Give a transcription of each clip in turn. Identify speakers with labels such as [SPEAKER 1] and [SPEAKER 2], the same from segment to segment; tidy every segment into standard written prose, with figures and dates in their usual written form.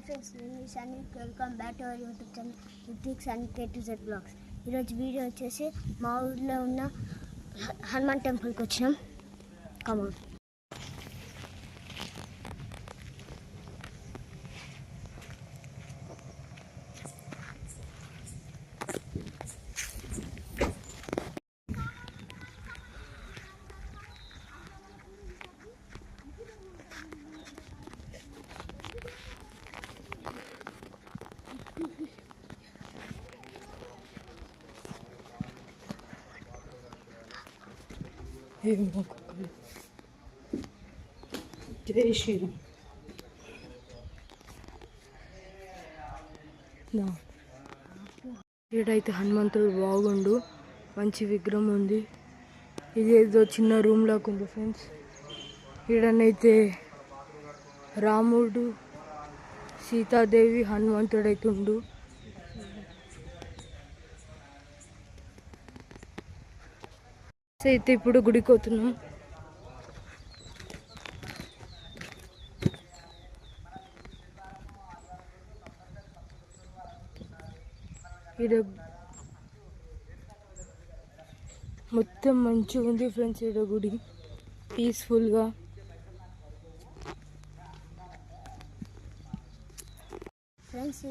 [SPEAKER 1] Friends, నేను Sunny. Welcome back to our YouTube channel Rithiks and K2Z vlogs. ఈరోజు video వచ్చేసి మా ఊర్లో ఉన్న హనుమాన్ టెంపుల్కి వచ్చినాం. కమాన్.
[SPEAKER 2] జై శ్రీరామ్. ఈడైతే హనుమంతుడు బాగుండు, మంచి విగ్రహం ఉంది. ఇది ఏదో చిన్న రూమ్ లాగా ఉంది ఫ్రెండ్స్. ఈడనైతే రాముడు, సీతాదేవి, హనుమంతుడు అయితే ఉండు. అయితే ఇప్పుడు గుడికి పోతున్నాం. ఇక్కడ మొత్తం మంచిగా ఉంది ఫ్రెండ్స్. ఇక్కడ గుడి పీస్ఫుల్గా.
[SPEAKER 1] ఫ్రెండ్స్,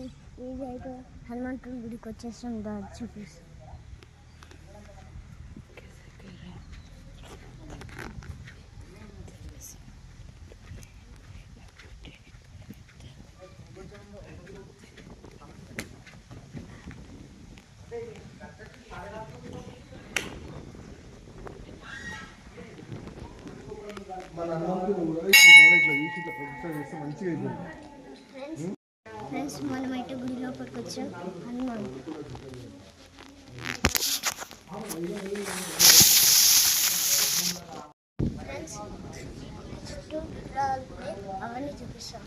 [SPEAKER 1] ఇది అయితే హనుమంతుడి గుడికి వచ్చేసాం. చూపిస్తాం. ఫ్రెండ్స్, మనమైతే గుడి లోపలికి వచ్చాం. హనుమాన్ ఫ్రెండ్స్, చుట్టూ అవన్నీ చూపిస్తాం.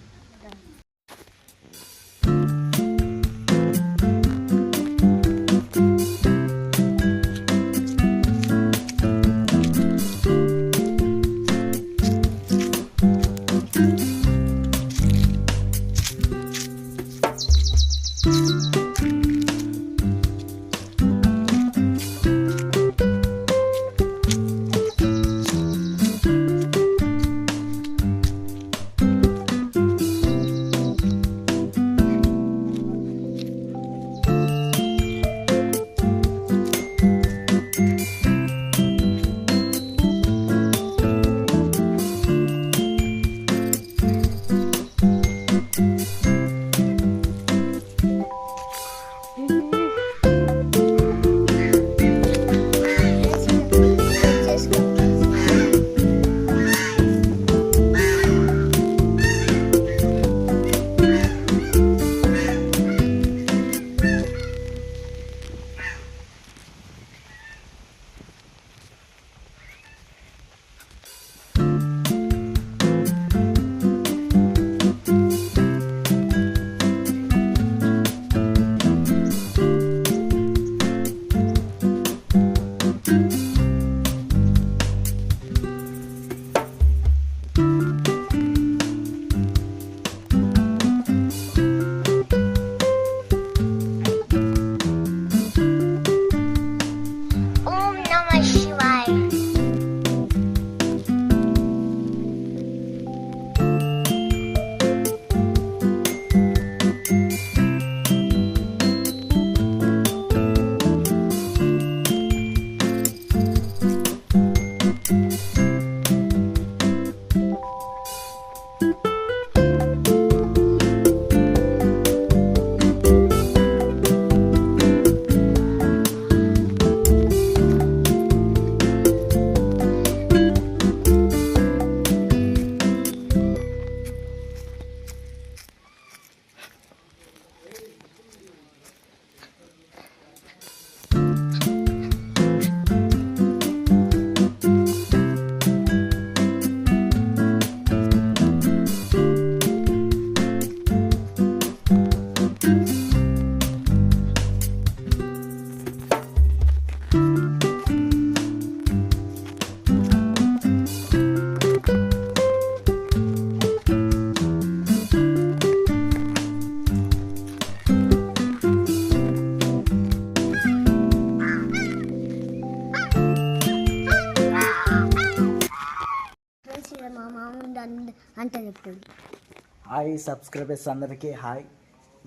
[SPEAKER 3] హాయ్ సబ్స్క్రైబర్స్ అందరికీ హాయ్.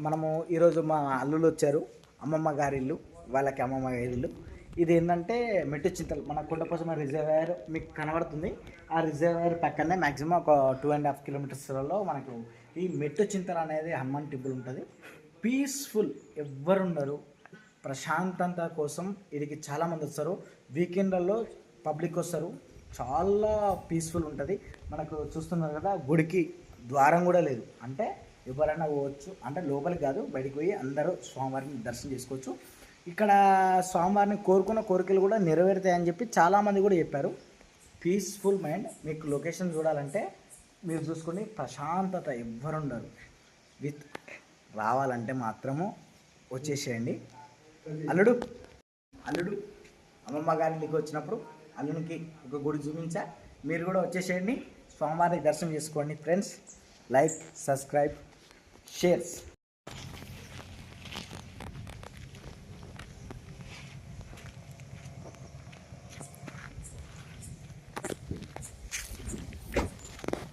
[SPEAKER 3] మనము ఈరోజు మా అల్లులు వచ్చారు, అమ్మమ్మ గారి ఇల్లు, వాళ్ళకి అమ్మమ్మ గారి ఇల్లు. ఇది ఏంటంటే మెట్టు చింతలు, మన కొండపోచమ్మ రిజర్వాయర్ మీకు కనబడుతుంది. ఆ రిజర్వాయర్ పక్కనే మ్యాక్సిమం ఒక 2.5 కిలోమీటర్స్లో మనకు ఈ మెట్టు చింతలు అనేది హనుమాన్ టెంపుల్ ఉంటుంది. పీస్ఫుల్, ఎవ్వరు ఉండరు, ప్రశాంతత కోసం ఇదికి చాలామంది వస్తారు. వీకెండ్లలో పబ్లిక్ వస్తారు, చాలా పీస్ఫుల్ ఉంటుంది. మనకు చూస్తున్నారు కదా, గుడికి ద్వారం కూడా లేదు, అంటే ఎవరైనా పోవచ్చు, అంటే లోపలికి కాదు బయటికి పోయి అందరూ స్వామివారిని దర్శనం చేసుకోవచ్చు. ఇక్కడ స్వామివారిని కోరుకున్న కోరికలు కూడా నెరవేరుతాయని చెప్పి చాలామంది కూడా చెప్పారు. Peaceful mind. మీకు లొకేషన్ చూడాలంటే మీరు చూసుకొని, ప్రశాంతత, ఎవ్వరుండరు. విత్ రావాలంటే మాత్రము వచ్చేసేయండి. అల్లుడు అమ్మమ్మ గారికి వచ్చినప్పుడు అల్లునికి ఒక గుడి చూపించా, మీరు కూడా వచ్చేసేయండి, స్వామివారిని దర్శనం చేసుకోండి. Friends, like, subscribe, shares.